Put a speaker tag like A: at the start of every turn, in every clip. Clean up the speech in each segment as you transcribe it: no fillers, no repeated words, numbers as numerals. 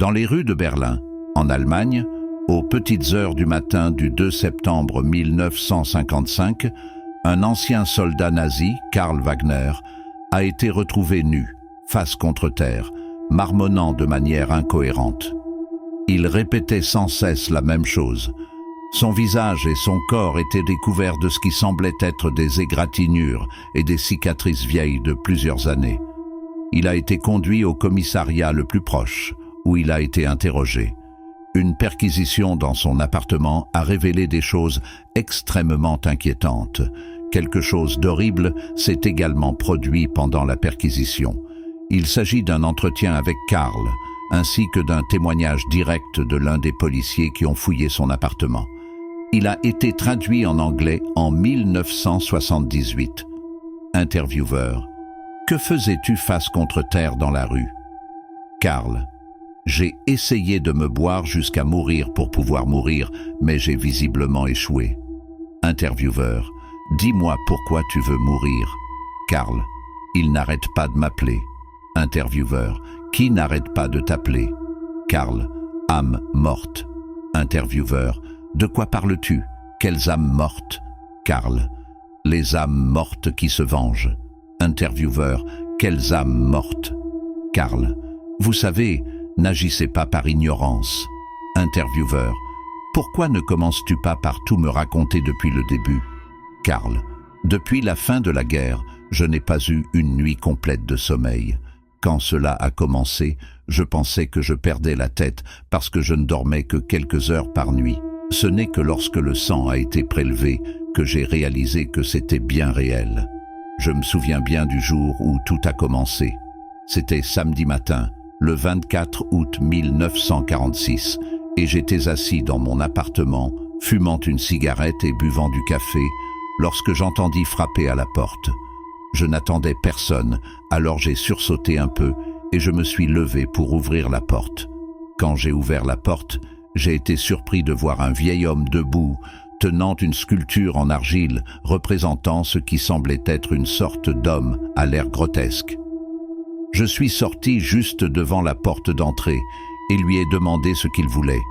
A: Dans les rues de Berlin, en Allemagne, aux petites heures du matin du 2 septembre 1955, un ancien soldat nazi, Karl Wagner, a été retrouvé nu, face contre terre, marmonnant de manière incohérente. Il répétait sans cesse la même chose. Son visage et son corps étaient découverts de ce qui semblait être des égratignures et des cicatrices vieilles de plusieurs années. Il a été conduit au commissariat le plus proche, où il a été interrogé. Une perquisition dans son appartement a révélé des choses extrêmement inquiétantes. Quelque chose d'horrible s'est également produit pendant la perquisition. Il s'agit d'un entretien avec Karl, ainsi que d'un témoignage direct de l'un des policiers qui ont fouillé son appartement. Il a été traduit en anglais en 1978. Intervieweur: que faisais-tu face contre terre dans la rue? Karl: j'ai essayé de me boire jusqu'à mourir pour pouvoir mourir, mais j'ai visiblement échoué. Intervieweur: dis-moi pourquoi tu veux mourir. Karl: il n'arrête pas de m'appeler. Intervieweur: qui n'arrête pas de t'appeler? Karl: âme morte. Intervieweur: de quoi parles-tu? Quelles âmes mortes? Karl: les âmes mortes qui se vengent. Intervieweur: quelles âmes mortes? Karl: vous savez, n'agissez pas par ignorance. Intervieweur: pourquoi ne commences-tu pas par tout me raconter depuis le début? Karl: depuis la fin de la guerre, je n'ai pas eu une nuit complète de sommeil. Quand cela a commencé, je pensais que je perdais la tête parce que je ne dormais que quelques heures par nuit. Ce n'est que lorsque le sang a été prélevé que j'ai réalisé que c'était bien réel. Je me souviens bien du jour où tout a commencé. C'était samedi matin, le 24 août 1946, et j'étais assis dans mon appartement, fumant une cigarette et buvant du café, lorsque j'entendis frapper à la porte. Je n'attendais personne, alors j'ai sursauté un peu et je me suis levé pour ouvrir la porte. Quand j'ai ouvert la porte, j'ai été surpris de voir un vieil homme debout, tenant une sculpture en argile représentant ce qui semblait être une sorte d'homme à l'air grotesque. Je suis sorti juste devant la porte d'entrée et lui ai demandé ce qu'il voulait.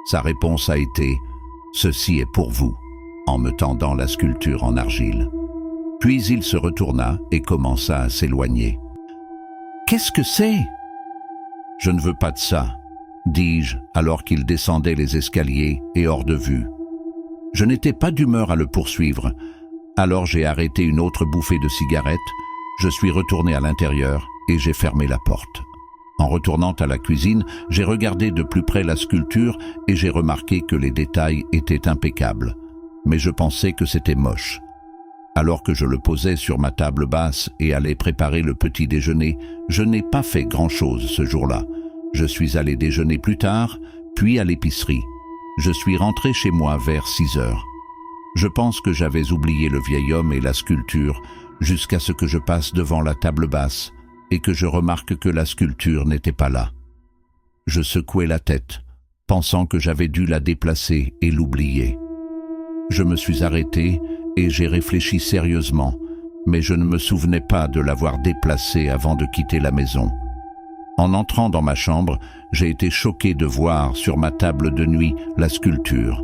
A: Sa réponse a été « Ceci est pour vous », en me tendant la sculpture en argile. Puis il se retourna et commença à s'éloigner. « Qu'est-ce que c'est ?»« Je ne veux pas de ça », dis-je alors qu'il descendait les escaliers et hors de vue. Je n'étais pas d'humeur à le poursuivre, alors j'ai arrêté une autre bouffée de cigarette, je suis retourné à l'intérieur et j'ai fermé la porte. En retournant à la cuisine, j'ai regardé de plus près la sculpture et j'ai remarqué que les détails étaient impeccables. Mais je pensais que c'était moche. Alors que je le posais sur ma table basse et allais préparer le petit déjeuner, je n'ai pas fait grand-chose ce jour-là. Je suis allé déjeuner plus tard, puis à l'épicerie. Je suis rentré chez moi vers 6 heures. Je pense que j'avais oublié le vieil homme et la sculpture jusqu'à ce que je passe devant la table basse et que je remarque que la sculpture n'était pas là. Je secouai la tête, pensant que j'avais dû la déplacer et l'oublier. Je me suis arrêté et j'ai réfléchi sérieusement, mais je ne me souvenais pas de l'avoir déplacée avant de quitter la maison. En entrant dans ma chambre, j'ai été choqué de voir sur ma table de nuit la sculpture.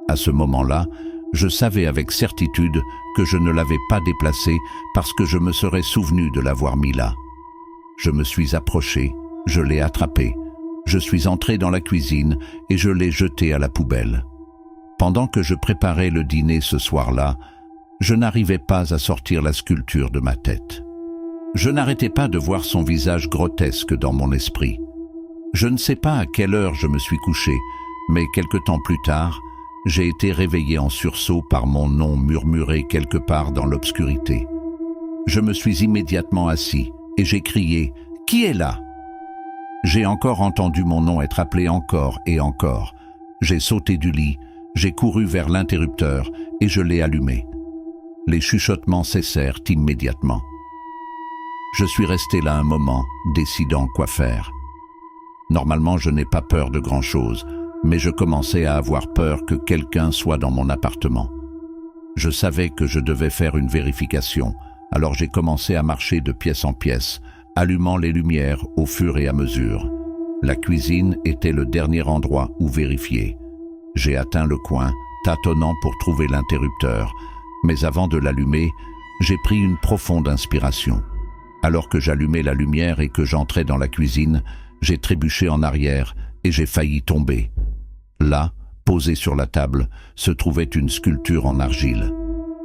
A: À ce moment-là, je savais avec certitude que je ne l'avais pas déplacée parce que je me serais souvenu de l'avoir mis là. Je me suis approché, je l'ai attrapée. Je suis entré dans la cuisine et je l'ai jetée à la poubelle. Pendant que je préparais le dîner ce soir-là, je n'arrivais pas à sortir la sculpture de ma tête. Je n'arrêtais pas de voir son visage grotesque dans mon esprit. Je ne sais pas à quelle heure je me suis couché, mais quelque temps plus tard, j'ai été réveillé en sursaut par mon nom murmuré quelque part dans l'obscurité. Je me suis immédiatement assis et j'ai crié « Qui est là ?» J'ai encore entendu mon nom être appelé encore et encore. J'ai sauté du lit, j'ai couru vers l'interrupteur et je l'ai allumé. Les chuchotements cessèrent immédiatement. Je suis resté là un moment, décidant quoi faire. Normalement, je n'ai pas peur de grand-chose, mais je commençais à avoir peur que quelqu'un soit dans mon appartement. Je savais que je devais faire une vérification, alors j'ai commencé à marcher de pièce en pièce, allumant les lumières au fur et à mesure. La cuisine était le dernier endroit où vérifier. J'ai atteint le coin, tâtonnant pour trouver l'interrupteur, mais avant de l'allumer, j'ai pris une profonde inspiration. Alors que j'allumais la lumière et que j'entrais dans la cuisine, j'ai trébuché en arrière et j'ai failli tomber. Là, posée sur la table, se trouvait une sculpture en argile.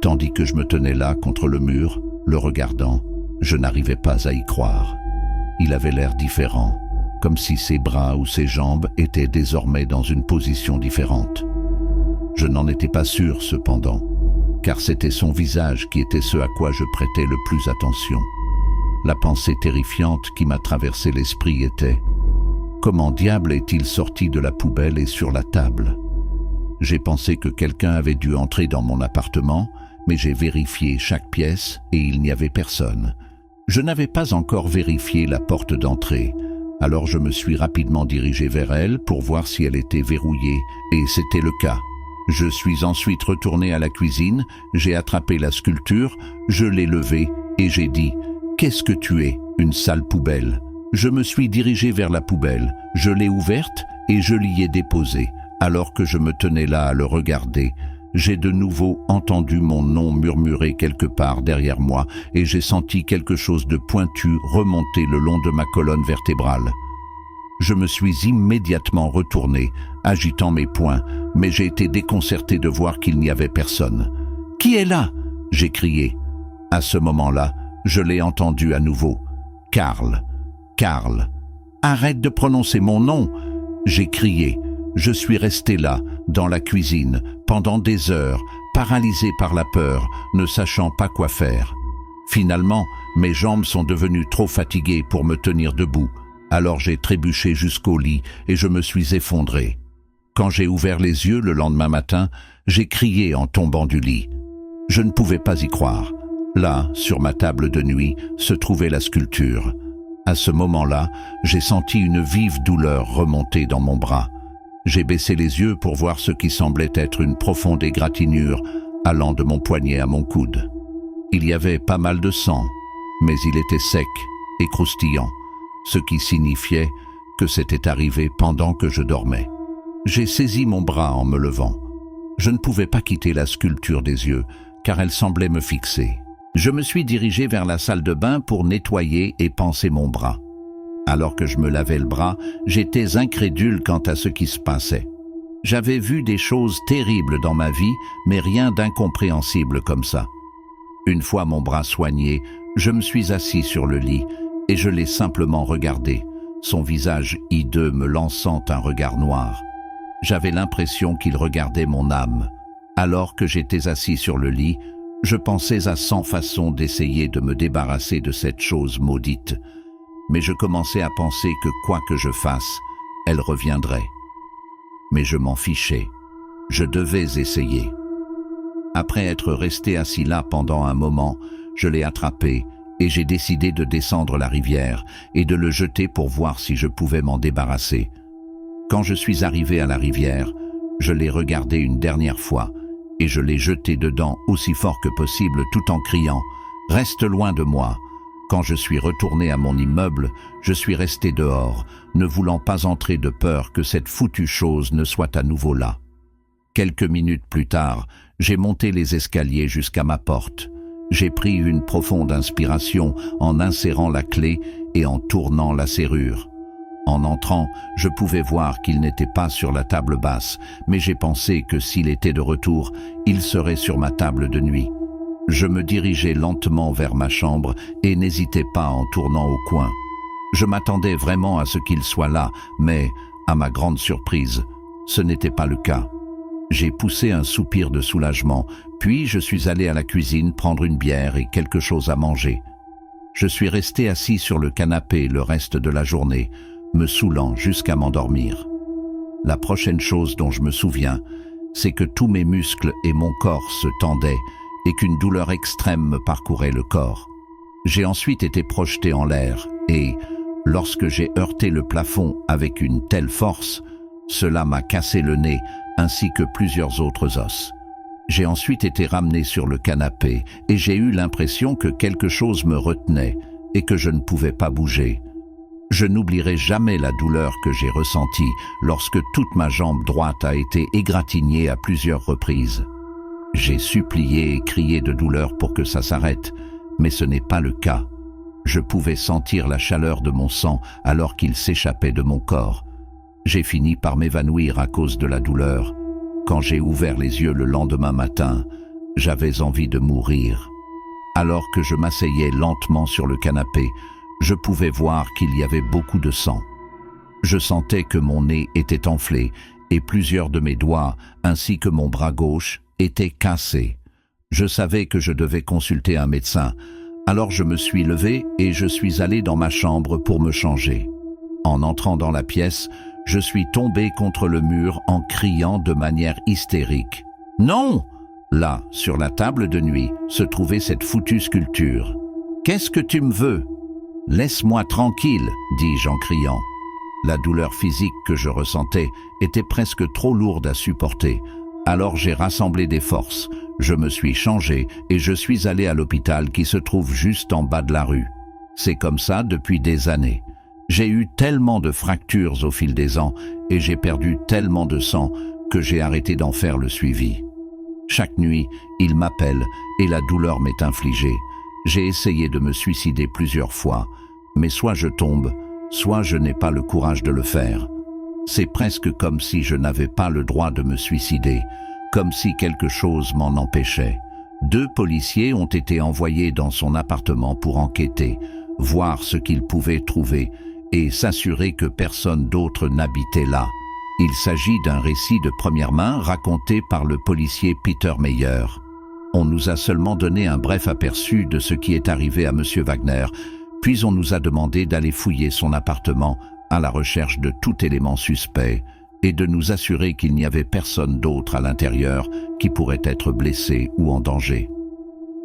A: Tandis que je me tenais là contre le mur, le regardant, je n'arrivais pas à y croire. Il avait l'air différent, comme si ses bras ou ses jambes étaient désormais dans une position différente. Je n'en étais pas sûr cependant, car c'était son visage qui était ce à quoi je prêtais le plus attention. La pensée terrifiante qui m'a traversé l'esprit était: comment diable est-il sorti de la poubelle et sur la table? J'ai pensé que quelqu'un avait dû entrer dans mon appartement, mais j'ai vérifié chaque pièce et il n'y avait personne. Je n'avais pas encore vérifié la porte d'entrée, alors je me suis rapidement dirigé vers elle pour voir si elle était verrouillée, et c'était le cas. Je suis ensuite retourné à la cuisine, j'ai attrapé la sculpture, je l'ai levée et j'ai dit: qu'est-ce que tu es, une sale poubelle? Je me suis dirigé vers la poubelle, je l'ai ouverte et je l'y ai déposée. Alors que je me tenais là à le regarder, j'ai de nouveau entendu mon nom murmurer quelque part derrière moi et j'ai senti quelque chose de pointu remonter le long de ma colonne vertébrale. Je me suis immédiatement retourné, agitant mes poings, mais j'ai été déconcerté de voir qu'il n'y avait personne. « Qui est là ?» j'ai crié. À ce moment-là, je l'ai entendu à nouveau. « Karl, Karl, arrête de prononcer mon nom !» j'ai crié. Je suis resté là, dans la cuisine, pendant des heures, paralysé par la peur, ne sachant pas quoi faire. Finalement, mes jambes sont devenues trop fatiguées pour me tenir debout. Alors j'ai trébuché jusqu'au lit et je me suis effondré. Quand j'ai ouvert les yeux le lendemain matin, j'ai crié en tombant du lit. Je ne pouvais pas y croire. Là, sur ma table de nuit, se trouvait la sculpture. À ce moment-là, j'ai senti une vive douleur remonter dans mon bras. J'ai baissé les yeux pour voir ce qui semblait être une profonde égratignure allant de mon poignet à mon coude. Il y avait pas mal de sang, mais il était sec et croustillant, ce qui signifiait que c'était arrivé pendant que je dormais. J'ai saisi mon bras en me levant. Je ne pouvais pas quitter la sculpture des yeux, car elle semblait me fixer. Je me suis dirigé vers la salle de bain pour nettoyer et panser mon bras. Alors que je me lavais le bras, j'étais incrédule quant à ce qui se passait. J'avais vu des choses terribles dans ma vie, mais rien d'incompréhensible comme ça. Une fois mon bras soigné, je me suis assis sur le lit et je l'ai simplement regardé, son visage hideux me lançant un regard noir. J'avais l'impression qu'il regardait mon âme. Alors que j'étais assis sur le lit, je pensais à 100 façons d'essayer de me débarrasser de cette chose maudite. Mais je commençais à penser que quoi que je fasse, elle reviendrait. Mais je m'en fichais. Je devais essayer. Après être resté assis là pendant un moment, je l'ai attrapé et j'ai décidé de descendre la rivière et de le jeter pour voir si je pouvais m'en débarrasser. Quand je suis arrivé à la rivière, je l'ai regardé une dernière fois et je l'ai jeté dedans aussi fort que possible tout en criant « Reste loin de moi !» Quand je suis retourné à mon immeuble, je suis resté dehors, ne voulant pas entrer de peur que cette foutue chose ne soit à nouveau là. Quelques minutes plus tard, j'ai monté les escaliers jusqu'à ma porte. J'ai pris une profonde inspiration en insérant la clé et en tournant la serrure. En entrant, je pouvais voir qu'il n'était pas sur la table basse, mais j'ai pensé que s'il était de retour, il serait sur ma table de nuit. Je me dirigeais lentement vers ma chambre et n'hésitais pas en tournant au coin. Je m'attendais vraiment à ce qu'il soit là, mais, à ma grande surprise, ce n'était pas le cas. J'ai poussé un soupir de soulagement, puis je suis allé à la cuisine prendre une bière et quelque chose à manger. Je suis resté assis sur le canapé le reste de la journée, me saoulant jusqu'à m'endormir. La prochaine chose dont je me souviens, c'est que tous mes muscles et mon corps se tendaient et qu'une douleur extrême me parcourait le corps. J'ai ensuite été projeté en l'air et, lorsque j'ai heurté le plafond avec une telle force, cela m'a cassé le nez ainsi que plusieurs autres os. J'ai ensuite été ramené sur le canapé et j'ai eu l'impression que quelque chose me retenait et que je ne pouvais pas bouger. Je n'oublierai jamais la douleur que j'ai ressentie lorsque toute ma jambe droite a été égratignée à plusieurs reprises. J'ai supplié et crié de douleur pour que ça s'arrête, mais ce n'est pas le cas. Je pouvais sentir la chaleur de mon sang alors qu'il s'échappait de mon corps. J'ai fini par m'évanouir à cause de la douleur. Quand j'ai ouvert les yeux le lendemain matin, j'avais envie de mourir. Alors que je m'asseyais lentement sur le canapé, je pouvais voir qu'il y avait beaucoup de sang. Je sentais que mon nez était enflé et plusieurs de mes doigts, ainsi que mon bras gauche, étaient cassés. Je savais que je devais consulter un médecin, alors je me suis levé et je suis allé dans ma chambre pour me changer. En entrant dans la pièce, je suis tombé contre le mur en criant de manière hystérique. « Non !» Là, sur la table de nuit, se trouvait cette foutue sculpture. « Qu'est-ce que tu me veux ?»« Laisse-moi tranquille !» dis-je en criant. La douleur physique que je ressentais était presque trop lourde à supporter. Alors j'ai rassemblé des forces, je me suis changé et je suis allé à l'hôpital qui se trouve juste en bas de la rue. C'est comme ça depuis des années. J'ai eu tellement de fractures au fil des ans et j'ai perdu tellement de sang que j'ai arrêté d'en faire le suivi. Chaque nuit, il m'appelle et la douleur m'est infligée. J'ai essayé de me suicider plusieurs fois, mais soit je tombe, soit je n'ai pas le courage de le faire. C'est presque comme si je n'avais pas le droit de me suicider, comme si quelque chose m'en empêchait. 2 policiers ont été envoyés dans son appartement pour enquêter, voir ce qu'ils pouvaient trouver et s'assurer que personne d'autre n'habitait là. Il s'agit d'un récit de première main raconté par le policier Peter Meyer. On nous a seulement donné un bref aperçu de ce qui est arrivé à M. Wagner, puis on nous a demandé d'aller fouiller son appartement à la recherche de tout élément suspect et de nous assurer qu'il n'y avait personne d'autre à l'intérieur qui pourrait être blessé ou en danger.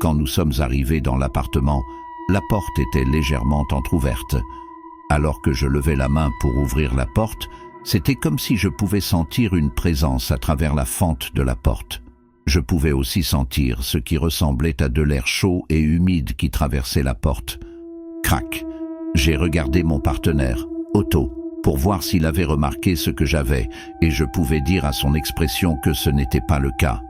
A: Quand nous sommes arrivés dans l'appartement, la porte était légèrement entrouverte. Alors que je levais la main pour ouvrir la porte, c'était comme si je pouvais sentir une présence à travers la fente de la porte. Je pouvais aussi sentir ce qui ressemblait à de l'air chaud et humide qui traversait la porte. Crac! J'ai regardé mon partenaire, Otto, pour voir s'il avait remarqué ce que j'avais, et je pouvais dire à son expression que ce n'était pas le cas.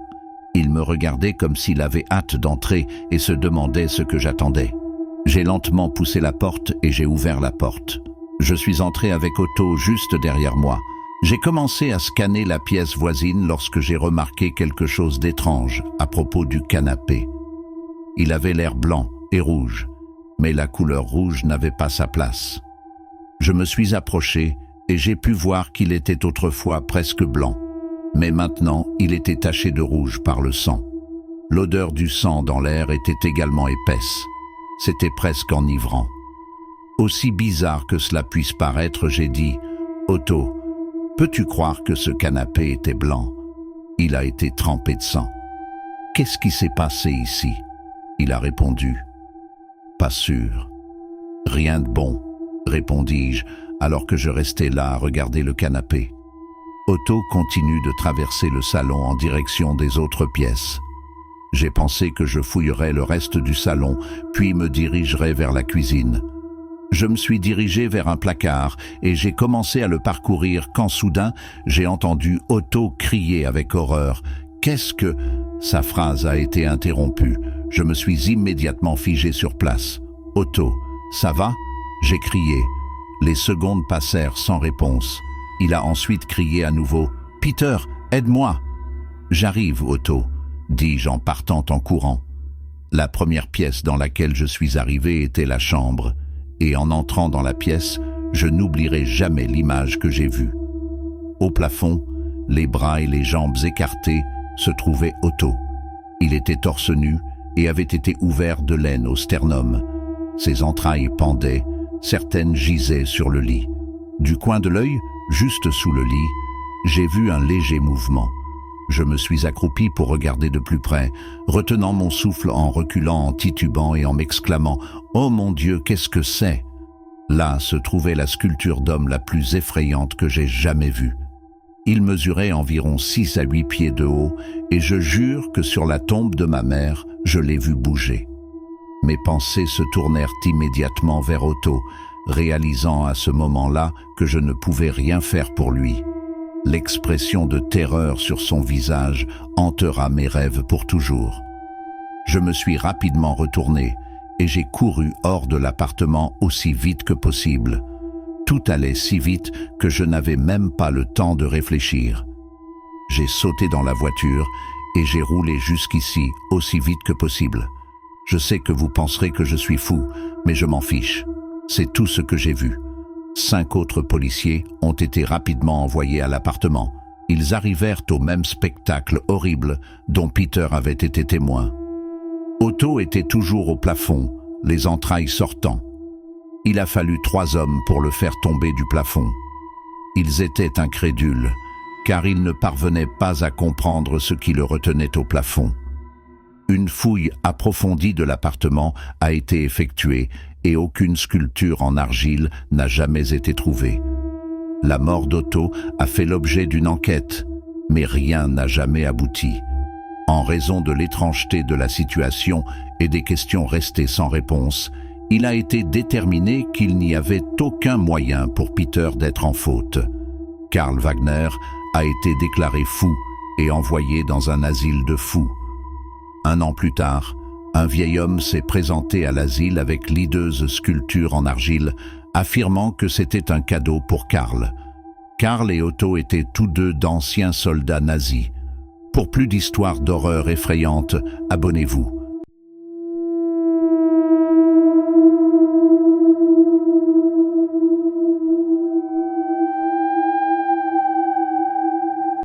A: Il me regardait comme s'il avait hâte d'entrer et se demandait ce que j'attendais. J'ai lentement poussé la porte et j'ai ouvert la porte. Je suis entré avec Otto juste derrière moi. J'ai commencé à scanner la pièce voisine lorsque j'ai remarqué quelque chose d'étrange à propos du canapé. Il avait l'air blanc et rouge, mais la couleur rouge n'avait pas sa place. Je me suis approché et j'ai pu voir qu'il était autrefois presque blanc, mais maintenant il était taché de rouge par le sang. L'odeur du sang dans l'air était également épaisse. C'était presque enivrant. Aussi bizarre que cela puisse paraître, j'ai dit « Otto, peux-tu croire que ce canapé était blanc? Il a été trempé de sang. Qu'est-ce qui s'est passé ici ?» Il a répondu « Pas sûr. »« Rien de bon, » répondis-je, alors que je restais là à regarder le canapé. Otto continue de traverser le salon en direction des autres pièces. J'ai pensé que je fouillerais le reste du salon, puis me dirigerais vers la cuisine. Je me suis dirigé vers un placard et j'ai commencé à le parcourir quand soudain, j'ai entendu Otto crier avec horreur. « Qu'est-ce que… » Sa phrase a été interrompue. Je me suis immédiatement figé sur place. « Otto, ça va ?» J'ai crié. Les secondes passèrent sans réponse. Il a ensuite crié à nouveau. « Peter, aide-moi !»« J'arrive, Otto !» dis-je en partant en courant. La première pièce dans laquelle je suis arrivé était la chambre. Et en entrant dans la pièce, je n'oublierai jamais l'image que j'ai vue. Au plafond, les bras et les jambes écartés, se trouvait Otto. Il était torse nu et avait été ouvert de l'aine au sternum. Ses entrailles pendaient, certaines gisaient sur le lit. Du coin de l'œil, juste sous le lit, j'ai vu un léger mouvement. Je me suis accroupi pour regarder de plus près, retenant mon souffle en reculant, en titubant et en m'exclamant « Oh mon Dieu, qu'est-ce que c'est ?» Là se trouvait la sculpture d'homme la plus effrayante que j'ai jamais vue. Il mesurait environ 6 à 8 pieds de haut et je jure que sur la tombe de ma mère, je l'ai vu bouger. Mes pensées se tournèrent immédiatement vers Otto, réalisant à ce moment-là que je ne pouvais rien faire pour lui. L'expression de terreur sur son visage hantera mes rêves pour toujours. Je me suis rapidement retourné et j'ai couru hors de l'appartement aussi vite que possible. Tout allait si vite que je n'avais même pas le temps de réfléchir. J'ai sauté dans la voiture et j'ai roulé jusqu'ici aussi vite que possible. Je sais que vous penserez que je suis fou, mais je m'en fiche. C'est tout ce que j'ai vu. 5 autres policiers ont été rapidement envoyés à l'appartement. Ils arrivèrent au même spectacle horrible dont Peter avait été témoin. Otto était toujours au plafond, les entrailles sortant. Il a fallu 3 hommes pour le faire tomber du plafond. Ils étaient incrédules, car ils ne parvenaient pas à comprendre ce qui le retenait au plafond. Une fouille approfondie de l'appartement a été effectuée et aucune sculpture en argile n'a jamais été trouvée. La mort d'Otto a fait l'objet d'une enquête, mais rien n'a jamais abouti. En raison de l'étrangeté de la situation et des questions restées sans réponse, il a été déterminé qu'il n'y avait aucun moyen pour Peter d'être en faute. Karl Wagner a été déclaré fou et envoyé dans un asile de fous. 1 an plus tard, un vieil homme s'est présenté à l'asile avec l'hideuse sculpture en argile, affirmant que c'était un cadeau pour Karl. Karl et Otto étaient tous deux d'anciens soldats nazis. Pour plus d'histoires d'horreur effrayantes, abonnez-vous.